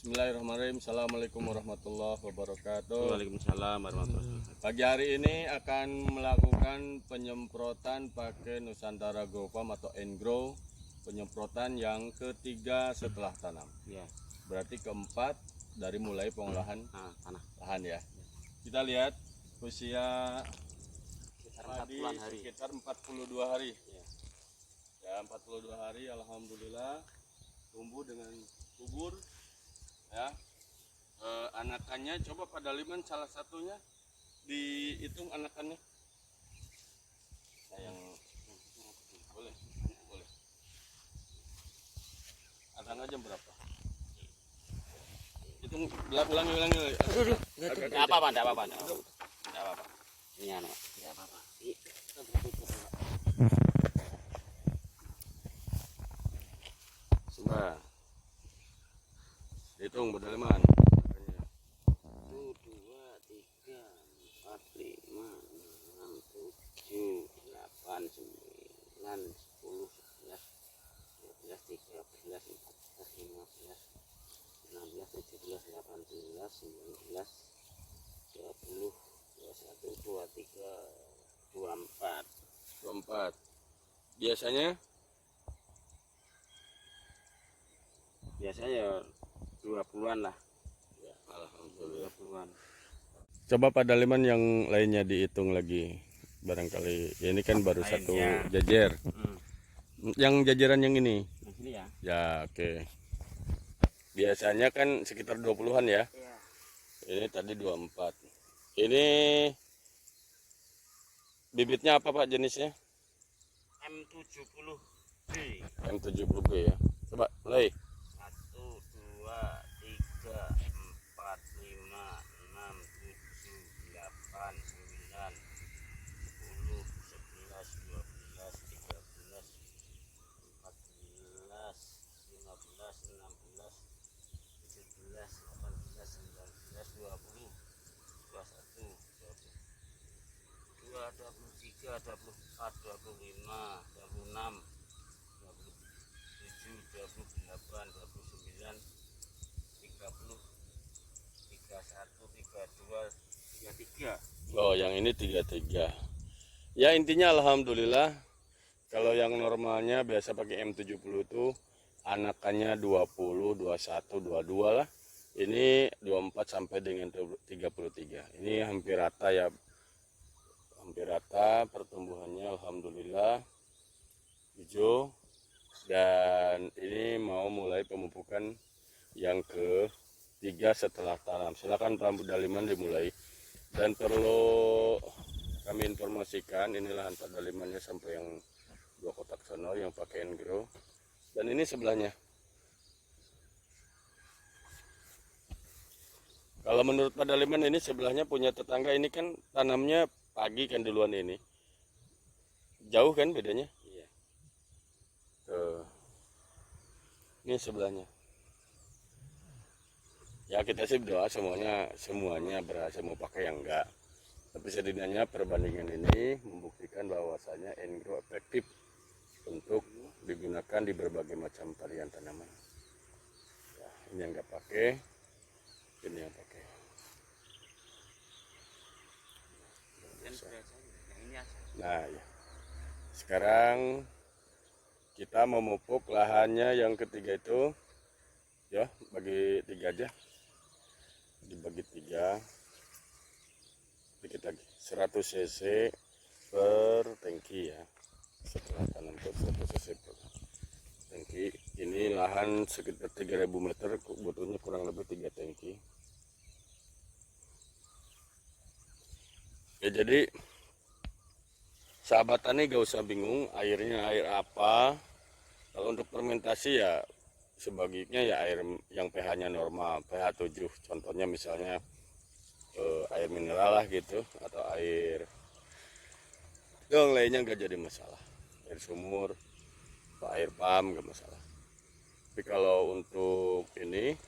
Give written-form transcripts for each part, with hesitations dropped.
Bismillahirrahmanirrahim. Assalamualaikum warahmatullahi wabarakatuh. Waalaikumsalam warahmatullahi wabarakatuh. Pagi hari ini akan melakukan penyemprotan pakai Nusantara Grow Farm atau Engrow. Penyemprotan yang ketiga setelah tanam. Ya, Berarti keempat dari mulai pengolahan tanah. lahan ya. Kita lihat usia Sekitar padi 40-an hari. sekitar 42 hari. Ya. Ya, 42 hari alhamdulillah tumbuh dengan subur. Ya. Anakannya coba Pak Daliman salah satunya dihitung anakannya. Nah, yang boleh. Anak aja berapa? Hitung ulangi. Aduh, enggak apa-apa, enggak apa-apa. Ini anak, enggak apa-apa. Sudah. Hitung Pak Daliman. 1, 2, 3, 4, 5, 6, 7, 8, 9, 10, 11, 12, 13, 14, 15, 16, 17, 18, 19, 20, 21, 23, 24. 24. Biasanya Biasanya 20-an lah. ya, alhamdulillah. 20-an. Coba Pak Daliman yang lainnya dihitung lagi. Barangkali ya ini kan baru Lainnya. satu jajar. Yang jajaran yang ini. Yang sini ya. Ya, oke. Biasanya kan sekitar 20-an ya. Iya. Ini tadi 24. Ini bibitnya apa Pak jenisnya? M70B. M70B ya. Coba mulai. 1, 2, 3, 4, 5, 6, 7, 8, 9, 10, 11, 12, 13, 14, 15, 16, 17, 18, 19, 20, 21, 22, 23, 24, 25, 26, 27, 28, 29, 30, 31, 32, 33. Oh, yang ini 33. Ya, intinya alhamdulillah kalau yang normalnya biasa pakai M70 itu anakannya 20, 21, 22 lah. Ini 24 sampai dengan 33. Ini hampir rata ya. Hampir rata pertumbuhannya alhamdulillah hijau. Dan ini mau mulai pemupukan yang ketiga setelah tanam. Silakan Pak Daliman dimulai. Dan perlu kami informasikan ini lahan Pak Dalimannya sampai yang 2 kotak sono yang pakai Engrow. Dan ini sebelahnya. Kalau menurut Pak Daliman ini sebelahnya punya tetangga ini kan tanamnya pagi kan duluan ini. Jauh kan bedanya? Iya. Tuh. Ini sebelahnya. Ya kita sih berdoa semuanya berhasil mau pakai yang enggak. Tapi setidaknya perbandingan ini membuktikan bahwasanya Engrow efektif untuk digunakan di berbagai macam varian tanaman. Ya, ini yang enggak pakai, ini yang pakai. Nah, ya. Sekarang kita memupuk lahannya yang ketiga itu, ya bagi 3 aja, dibagi 3, dikit lagi, 100 cc per tangki ya, setelah tanam itu 100 cc per tangki. Ini lahan sekitar 3000 meter, butuhnya kurang lebih 3 tangki. Ya jadi sahabat tani gak usah bingung airnya air apa. Kalau untuk fermentasi ya sebagiannya ya air yang pH-nya normal, pH 7. Contohnya misalnya air mineral lah gitu, atau air yang lainnya nggak jadi masalah. Air sumur atau air pam nggak masalah. Tapi kalau untuk ini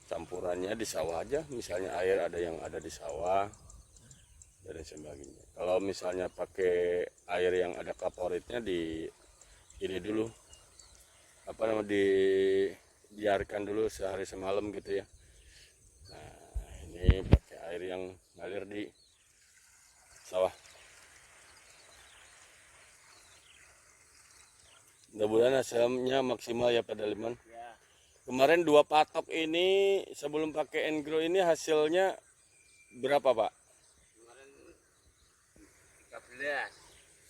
campurannya di sawah aja, misalnya air ada yang ada di sawah dan sebagainya. Kalau misalnya pakai air yang ada kaporitnya di ini dulu, apa namanya, biarkan dulu sehari semalam gitu ya. Nah, ini pakai air yang ngalir di sawah. Mudah-mudahan hasilnya maksimal ya Pak Daliman. Ya. Kemarin 2 patok ini sebelum pakai Enggrow ini hasilnya berapa Pak? Kemarin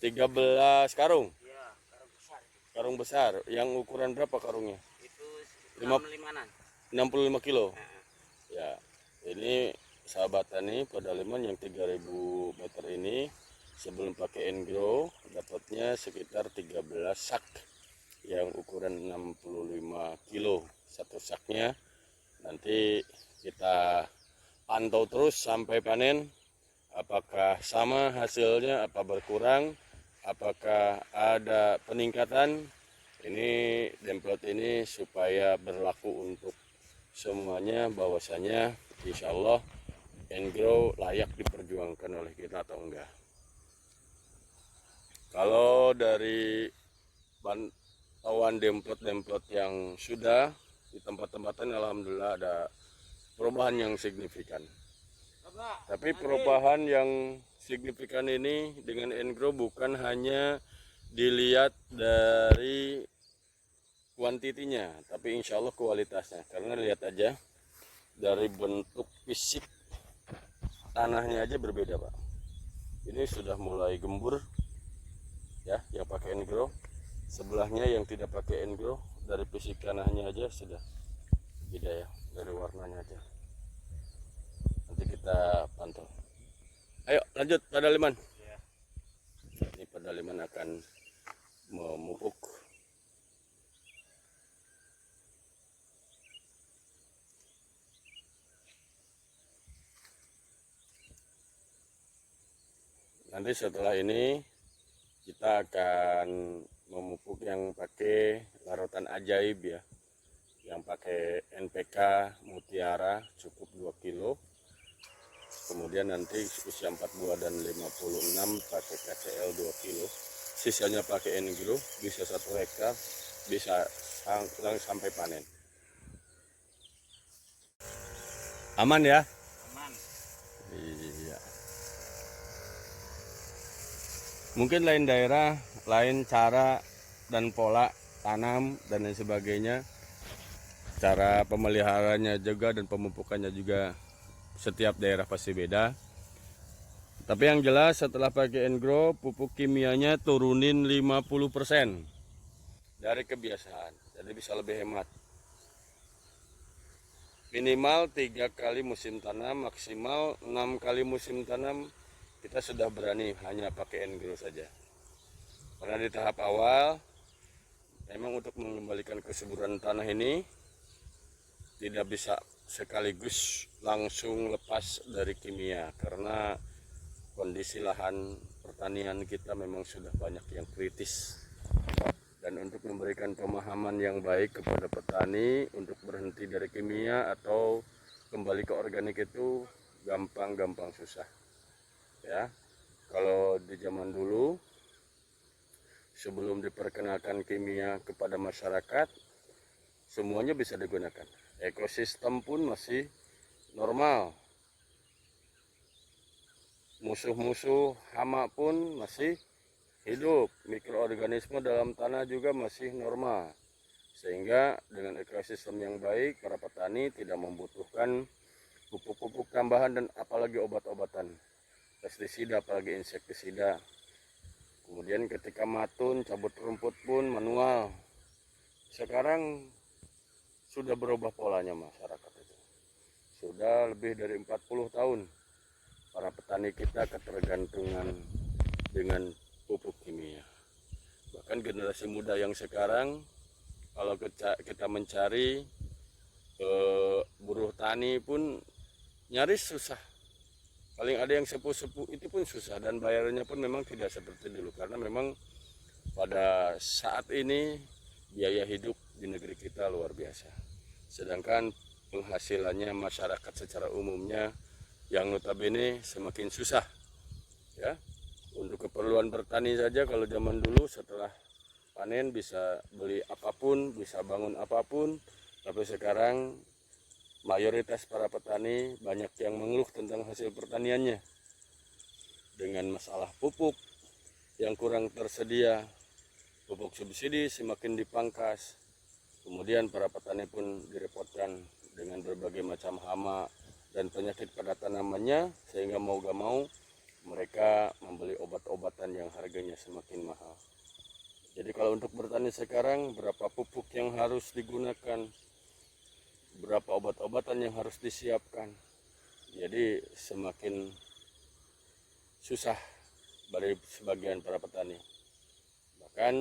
13. 13 karung. Ya, karung besar. Karung besar. Yang ukuran berapa karungnya? Itu 65 kilo. Ya, ini sahabat tani Pedaliman yang 3000 meter ini sebelum pakai Enggrow dapatnya sekitar 13 sak yang ukuran 65 kilo satu saknya. Nanti kita pantau terus sampai panen, apakah sama hasilnya, apa berkurang, apakah ada peningkatan. Ini demplot ini supaya berlaku untuk semuanya, bahwasanya insya Allah Enggrow layak diperjuangkan oleh kita atau enggak. Kalau dari pantauan demplot-demplot yang sudah di tempat-tempatan, alhamdulillah ada perubahan yang signifikan. Tapi perubahan yang signifikan ini dengan Enggrow bukan hanya dilihat dari kuantitinya, tapi insya Allah kualitasnya. Karena lihat aja dari bentuk fisik tanahnya aja berbeda Pak. Ini sudah mulai gembur ya yang pakai Enggrow. Sebelahnya yang tidak pakai Enggrow, dari fisik tanahnya aja sudah beda ya, dari warnanya aja. Nanti kita pantau. Ayo lanjut Pak Daliman. Ya. Ini Pak Daliman akan memupuk. Nanti setelah ini kita akan memupuk yang pakai larutan ajaib ya, yang pakai NPK Mutiara cukup 2 kilo. Kemudian nanti usia 4 buah dan 56 pakai KCL 2 kilo. Sisanya pakai Enggrow, bisa 1 hektar, bisa sampai panen. Aman ya? Aman. Iya. Mungkin lain daerah, lain cara dan pola tanam dan lain sebagainya. Cara pemeliharanya juga dan pemupukannya juga setiap daerah pasti beda. Tapi yang jelas setelah pakai Enggrow, pupuk kimianya turunin 50% dari kebiasaan. Jadi bisa lebih hemat. Minimal 3 kali musim tanam, maksimal 6 kali musim tanam. Kita sudah berani hanya pakai Enggrow saja. Karena di tahap awal memang untuk mengembalikan kesuburan tanah ini tidak bisa sekaligus langsung lepas dari kimia, karena kondisi lahan pertanian kita memang sudah banyak yang kritis. Dan untuk memberikan pemahaman yang baik kepada petani untuk berhenti dari kimia atau kembali ke organik itu gampang susah. Ya, kalau di zaman dulu sebelum diperkenalkan kimia kepada masyarakat, semuanya bisa digunakan. Ekosistem pun masih normal. Musuh-musuh hama pun masih hidup. Mikroorganisme dalam tanah juga masih normal. Sehingga dengan ekosistem yang baik, para petani tidak membutuhkan pupuk-pupuk tambahan dan apalagi obat-obatan. Pestisida, apalagi insektisida. Kemudian ketika matun, cabut rumput pun manual. Sekarang sudah berubah polanya masyarakat itu. Sudah lebih dari 40 tahun para petani kita ketergantungan dengan pupuk kimia. Bahkan generasi muda yang sekarang, kalau kita mencari buruh tani pun nyaris susah. Paling ada yang sepuh-sepuh itu pun susah, dan bayarnya pun memang tidak seperti dulu, karena memang pada saat ini biaya hidup di negeri kita luar biasa. Sedangkan penghasilannya masyarakat secara umumnya yang notabene semakin susah. Ya, untuk keperluan bertani saja kalau zaman dulu setelah panen bisa beli apapun, bisa bangun apapun. Tapi sekarang mayoritas para petani banyak yang mengeluh tentang hasil pertaniannya dengan masalah pupuk yang kurang tersedia, pupuk subsidi semakin dipangkas, kemudian para petani pun direpotkan dengan berbagai macam hama dan penyakit pada tanamannya, sehingga mau gak mau mereka membeli obat-obatan yang harganya semakin mahal. Jadi kalau untuk bertani sekarang, berapa pupuk yang harus digunakan, berapa obat-obatan yang harus disiapkan, jadi semakin susah bagi sebagian para petani. Bahkan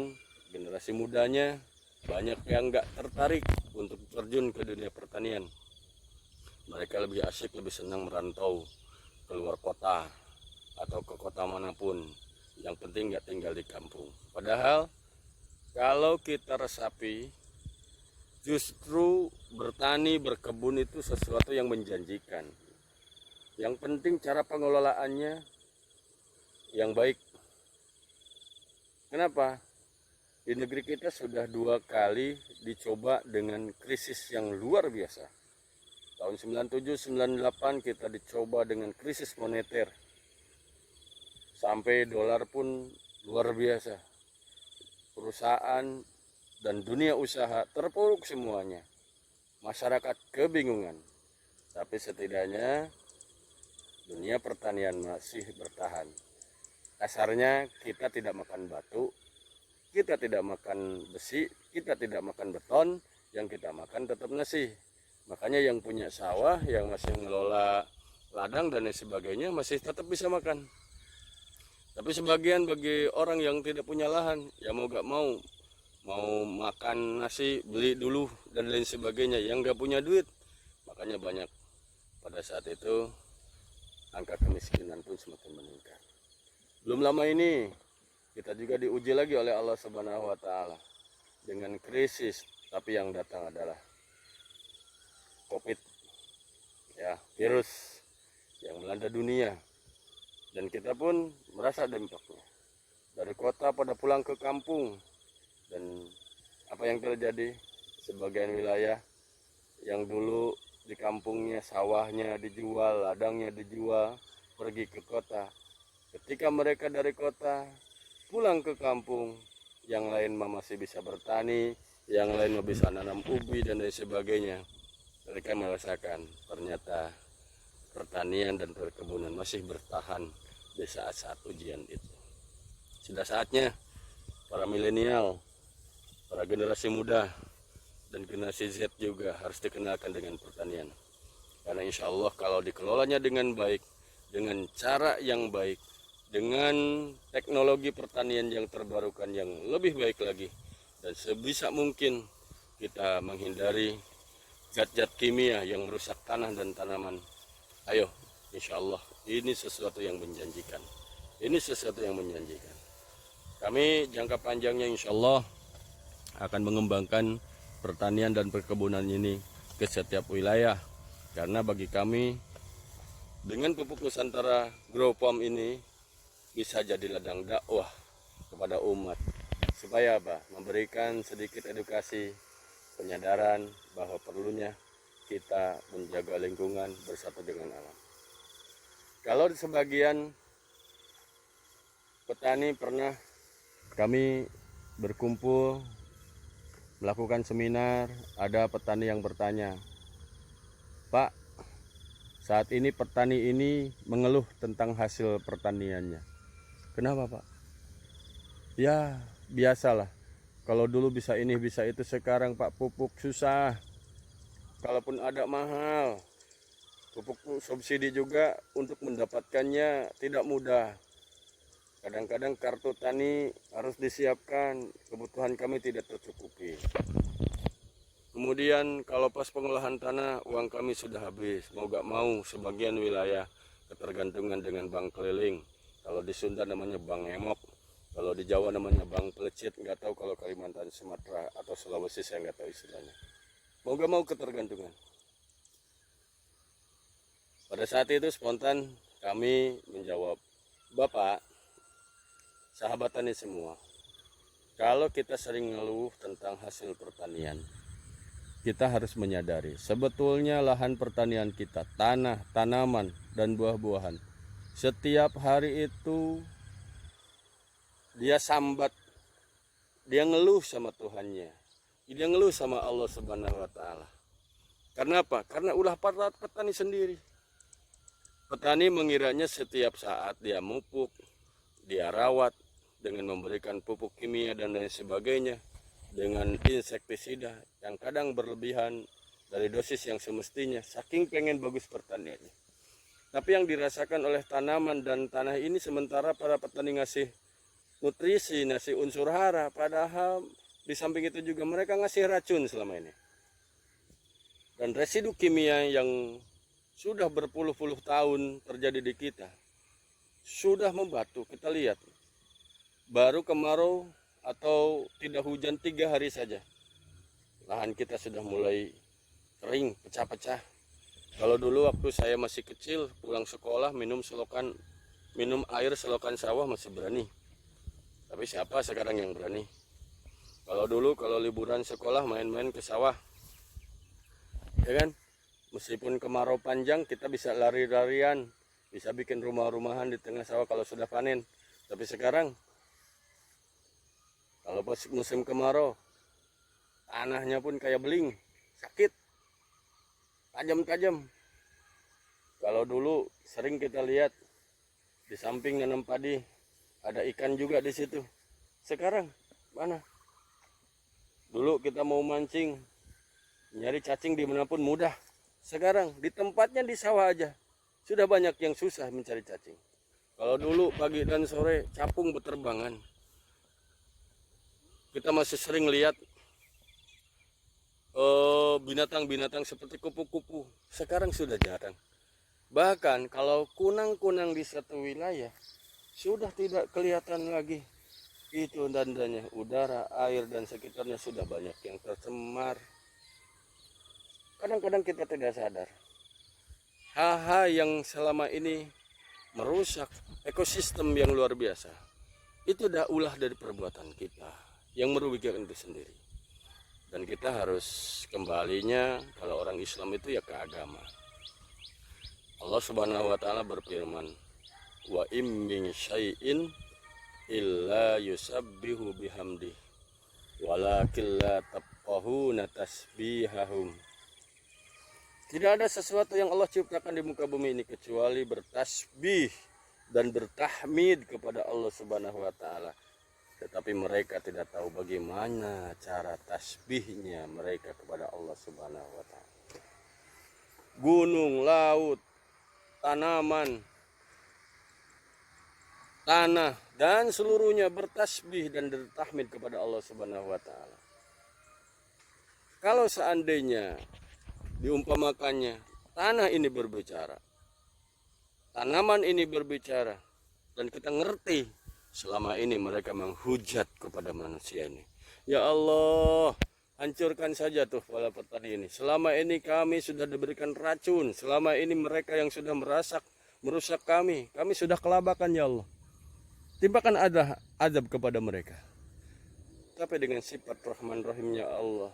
generasi mudanya banyak yang nggak tertarik untuk terjun ke dunia pertanian. Mereka lebih asyik, lebih senang merantau keluar kota atau ke kota manapun. Yang penting nggak tinggal di kampung. Padahal kalau kita resapi, justru bertani, berkebun itu sesuatu yang menjanjikan. Yang penting cara pengelolaannya yang baik. Kenapa? Di negeri kita sudah 2 kali dicoba dengan krisis yang luar biasa. Tahun 97-98 kita dicoba dengan krisis moneter. Sampai dolar pun luar biasa. Perusahaan dan dunia usaha terpuruk semuanya. Masyarakat kebingungan. Tapi setidaknya dunia pertanian masih bertahan. Kasarnya kita tidak makan batu, kita tidak makan besi, kita tidak makan beton, yang kita makan tetap nasi. Makanya yang punya sawah, yang masih mengelola ladang dan lain sebagainya masih tetap bisa makan. Tapi sebagian bagi orang yang tidak punya lahan, ya mau gak mau makan nasi, beli dulu dan lain sebagainya, yang gak punya duit. Makanya banyak pada saat itu angka kemiskinan pun semakin meningkat. Belum lama ini kita juga diuji lagi oleh Allah Subhanahu wa Ta'ala dengan krisis, tapi yang datang adalah COVID, ya, virus yang melanda dunia, dan kita pun merasa dampaknya. Dari kota pada pulang ke kampung, dan apa yang terjadi? Sebagian wilayah yang dulu di kampungnya sawahnya dijual, ladangnya dijual, pergi ke kota. Ketika mereka dari kota pulang ke kampung, yang lain masih bisa bertani, yang lain bisa nanam ubi dan lain sebagainya. Mereka merasakan ternyata pertanian dan perkebunan masih bertahan di saat-saat ujian itu. Sudah saatnya para milenial, para generasi muda, dan generasi Z juga harus dikenalkan dengan pertanian. Karena insya Allah kalau dikelolanya dengan baik, dengan cara yang baik, dengan teknologi pertanian yang terbarukan yang lebih baik lagi, dan sebisa mungkin kita menghindari zat-zat kimia yang merusak tanah dan tanaman. Ayo, insya Allah ini sesuatu yang menjanjikan. Ini sesuatu yang menjanjikan. Kami jangka panjangnya insya Allah akan mengembangkan pertanian dan perkebunan ini ke setiap wilayah. Karena bagi kami dengan pupuk Nusantara Grow Farm ini bisa jadi ladang dakwah kepada umat, supaya apa? Memberikan sedikit edukasi, penyadaran bahwa perlunya kita menjaga lingkungan bersatu dengan alam. Kalau di sebagian petani pernah kami berkumpul melakukan seminar, ada petani yang bertanya, "Pak, saat ini petani ini mengeluh tentang hasil pertaniannya. Kenapa, Pak?" Ya, biasalah. Kalau dulu bisa ini, bisa itu, sekarang Pak pupuk susah. Kalaupun ada mahal. Pupuk subsidi juga untuk mendapatkannya tidak mudah. Kadang-kadang kartu tani harus disiapkan, kebutuhan kami tidak tercukupi. Kemudian kalau pas pengolahan tanah, uang kami sudah habis. Mau gak mau, sebagian wilayah ketergantungan dengan bank keliling. Kalau di Sunda namanya bank emok, kalau di Jawa namanya bank pelecit. Nggak tahu kalau Kalimantan, Sumatera, atau Sulawesi, saya nggak tahu istilahnya. Mau gak mau ketergantungan. Pada saat itu spontan kami menjawab, "Bapak, sahabat tani semua, kalau kita sering ngeluh tentang hasil pertanian, kita harus menyadari sebetulnya lahan pertanian kita, tanah, tanaman, dan buah-buahan, setiap hari itu dia sambat, dia ngeluh sama Tuhannya, dia ngeluh sama Allah Subhanahu wa Ta'ala. Karena apa? Karena ulah petani sendiri. Petani mengiranya setiap saat dia mupuk, dia rawat dengan memberikan pupuk kimia dan lain sebagainya, dengan insektisida yang kadang berlebihan dari dosis yang semestinya, saking pengen bagus pertaniannya. Tapi yang dirasakan oleh tanaman dan tanah ini, sementara para petani ngasih nutrisi, ngasih unsur hara, padahal di samping itu juga mereka ngasih racun selama ini. Dan residu kimia yang sudah berpuluh-puluh tahun terjadi di kita sudah membatu. Kita lihat, baru kemarau atau tidak hujan 3 hari saja, lahan kita sudah mulai kering, pecah-pecah. Kalau dulu waktu saya masih kecil, pulang sekolah minum air selokan sawah masih berani. Tapi siapa sekarang yang berani? Kalau dulu kalau liburan sekolah main-main ke sawah, ya kan? Meskipun kemarau panjang kita bisa lari-larian, bisa bikin rumah-rumahan di tengah sawah kalau sudah panen. Tapi sekarang kalau pas musim kemarau, tanahnya pun kayak beling, sakit, tajam-tajam. Kalau dulu sering kita lihat di samping nanam padi ada ikan juga di situ. Sekarang mana? Dulu kita mau mancing, nyari cacing dimanapun mudah. Sekarang di tempatnya di sawah aja sudah banyak yang susah mencari cacing. Kalau dulu pagi dan sore capung berterbangan, kita masih sering lihat binatang-binatang seperti kupu-kupu. Sekarang sudah jarang. Bahkan kalau kunang-kunang di satu wilayah sudah tidak kelihatan lagi. Itu tandanya udara, air, dan sekitarnya sudah banyak yang tercemar. Kadang-kadang kita tidak sadar hal-hal yang selama ini merusak ekosistem yang luar biasa, itu dah ulah dari perbuatan kita yang merugikan itu sendiri. Dan kita harus kembalinya, kalau orang Islam itu ya ke agama. Allah Subhanahu wa Ta'ala berfirman, wa im min syai'in illa yusabbihu bihamdi walakin la tafqahuna tasbihahum. Tidak ada sesuatu yang Allah ciptakan di muka bumi ini kecuali bertasbih dan bertahmid kepada Allah Subhanahu wa Ta'ala. Tetapi mereka tidak tahu bagaimana cara tasbihnya mereka kepada Allah Subhanahu wa Ta'ala. Gunung, laut, tanaman, tanah, dan seluruhnya bertasbih dan bertahmid kepada Allah Subhanahu wa Ta'ala. Kalau seandainya diumpamakannya tanah ini berbicara, tanaman ini berbicara, dan kita ngerti selama ini mereka menghujat kepada manusia ini, ya Allah, hancurkan saja tuh para petani ini. Selama ini kami sudah diberikan racun, selama ini mereka yang sudah merusak kami sudah kelabakan, ya Allah, timpakan ada azab kepada mereka. Tapi dengan sifat Rahman Rahimnya Allah,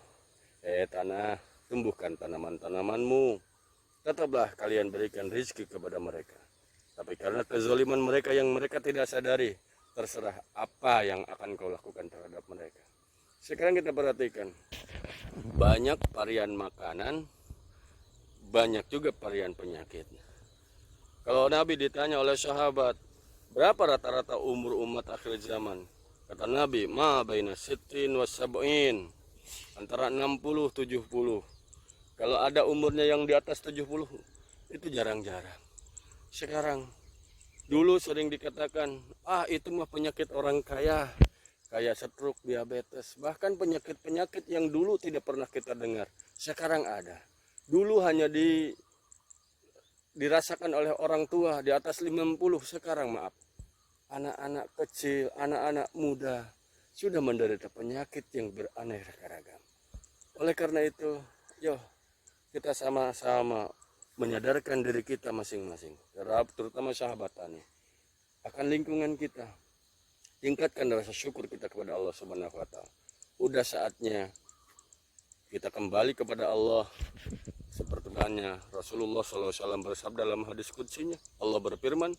tanah, tumbuhkan tanaman-tanamanmu, tetaplah kalian berikan rezeki kepada mereka. Tapi karena kezaliman mereka yang mereka tidak sadari, terserah apa yang akan kau lakukan terhadap mereka. Sekarang kita perhatikan, banyak varian makanan, banyak juga varian penyakit. Kalau Nabi ditanya oleh sahabat, berapa rata-rata umur umat akhir zaman? Kata Nabi, ma baina sittin wa sab'in, antara 60-70. Kalau ada umurnya yang di atas 70, itu jarang-jarang. Sekarang, dulu sering dikatakan, itu mah penyakit orang kaya, kayak stroke, diabetes, bahkan penyakit-penyakit yang dulu tidak pernah kita dengar, sekarang ada. Dulu hanya dirasakan oleh orang tua di atas 50, sekarang maaf, anak-anak kecil, anak-anak muda sudah menderita penyakit yang beraneka ragam. Oleh karena itu, kita sama-sama menyadarkan diri kita masing-masing, terutama sahabat tani, akan lingkungan kita. Tingkatkan rasa syukur kita kepada Allah Subhanahu wa Ta'ala. Udah saatnya kita kembali kepada Allah. Seperti banyak Rasulullah SAW bersabda dalam hadis qudsinya, Allah berfirman,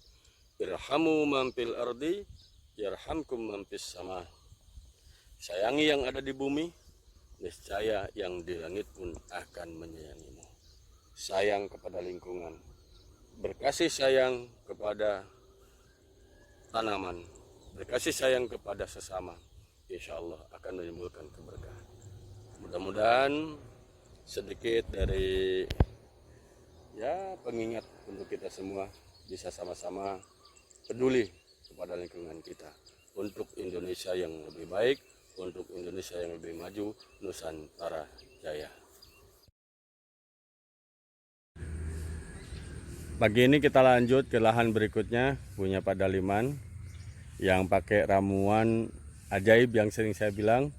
irhamu man fil ardi yarhamkum man fis sama. Sayangi yang ada di bumi, niscaya yang di langit pun akan menyayangimu. Sayang kepada lingkungan, berkasih sayang kepada tanaman, berkasih sayang kepada sesama, insya Allah akan menimbulkan keberkahan. Mudah-mudahan sedikit dari pengingat untuk kita semua bisa sama-sama peduli kepada lingkungan kita untuk Indonesia yang lebih baik, untuk Indonesia yang lebih maju, Nusantara Jaya. Pagi ini kita lanjut ke lahan berikutnya punya Pak Daliman yang pakai ramuan ajaib yang sering saya bilang,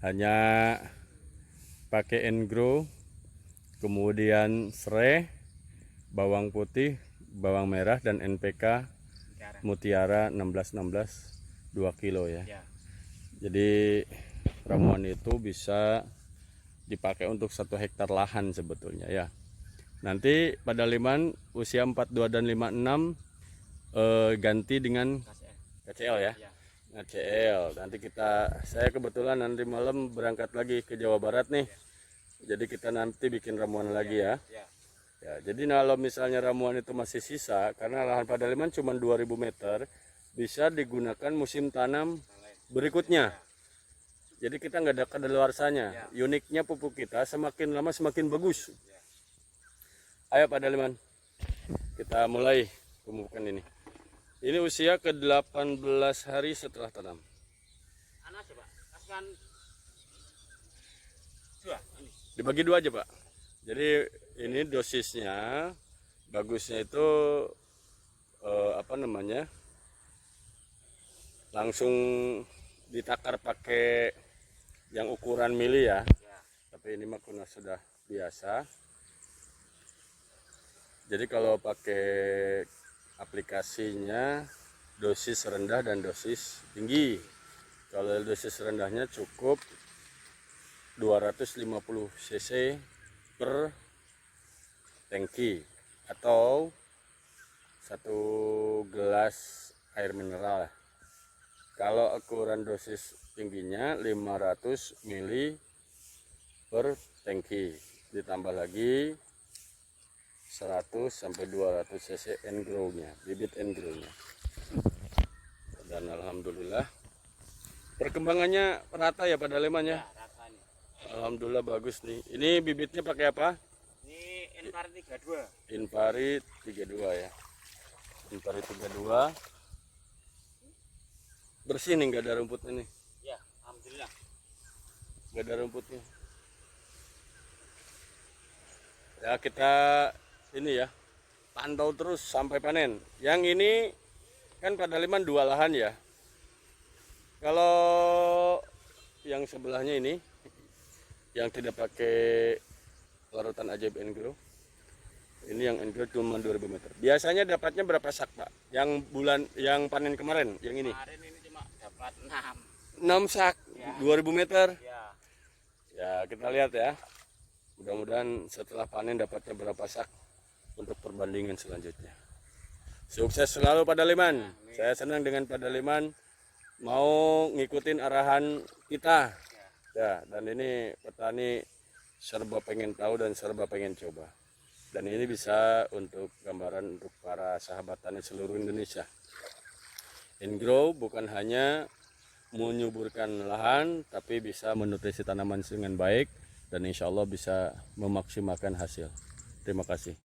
hanya pakai Engrow, kemudian serai, bawang putih, bawang merah, dan NPK Mutiara 1616 2 kilo ya. Jadi ramuan itu bisa dipakai untuk 1 hektar lahan sebetulnya ya. Nanti pada Daliman usia 42 dan 56 ganti dengan KCL ya. KCL. Nanti saya kebetulan nanti malam berangkat lagi ke Jawa Barat nih. Jadi kita nanti bikin ramuan lagi ya. Ya, jadi kalau misalnya ramuan itu masih sisa, karena lahan pada Daliman cuma 2000 meter, bisa digunakan musim tanam berikutnya. Jadi kita nggak ada kadaluarsanya. Uniknya pupuk kita semakin lama semakin bagus. Ayo Pak Daliman, kita mulai pemupukan ini. Ini usia ke-18 hari setelah tanam. Anas ya Pak, kasihkan 2 ini. Dibagi 2 aja Pak. Jadi ini dosisnya, bagusnya itu langsung ditakar pakai yang ukuran mili ya. Tapi ini mah karena sudah biasa. Jadi kalau pakai aplikasinya dosis rendah dan dosis tinggi. Kalau dosis rendahnya cukup 250 cc per tangki atau 1 gelas air mineral. Kalau ukuran dosis tingginya 500 ml per tangki, ditambah lagi 100 sampai 200 cc Engrow-nya, bibit Engrow-nya. Dan alhamdulillah perkembangannya rata ya Pak Daliman ya. Rata nih. Alhamdulillah bagus nih. Ini bibitnya pakai apa? Ini Inpari 32. Inpari 32 ya. Inpari 32. Bersih nih, nggak ada rumputnya nih. Ya, alhamdulillah. Nggak ada rumputnya. Ya kita ini ya, pantau terus sampai panen. Yang ini kan Pak Daliman 2 lahan ya. Kalau yang sebelahnya ini, yang tidak pakai larutan ajaib Engrow, ini yang Engrow cuma 2000 meter. Biasanya dapatnya berapa sak Pak? Yang panen kemarin, yang ini? Kemarin ini cuma dapat 6. 6 sak, Ya. 2000 meter. Ya. Ya kita lihat ya. Mudah-mudahan setelah panen dapatnya berapa sak untuk perbandingan selanjutnya. Sukses selalu Pak Daliman. Saya senang dengan Pak Daliman mau ngikutin arahan kita. Ya, dan ini petani serba pengen tahu dan serba pengen coba. Dan ini bisa untuk gambaran untuk para sahabat tani seluruh Indonesia. Engrow bukan hanya menyuburkan lahan, tapi bisa menutrisi tanaman dengan baik dan insya Allah bisa memaksimalkan hasil. Terima kasih.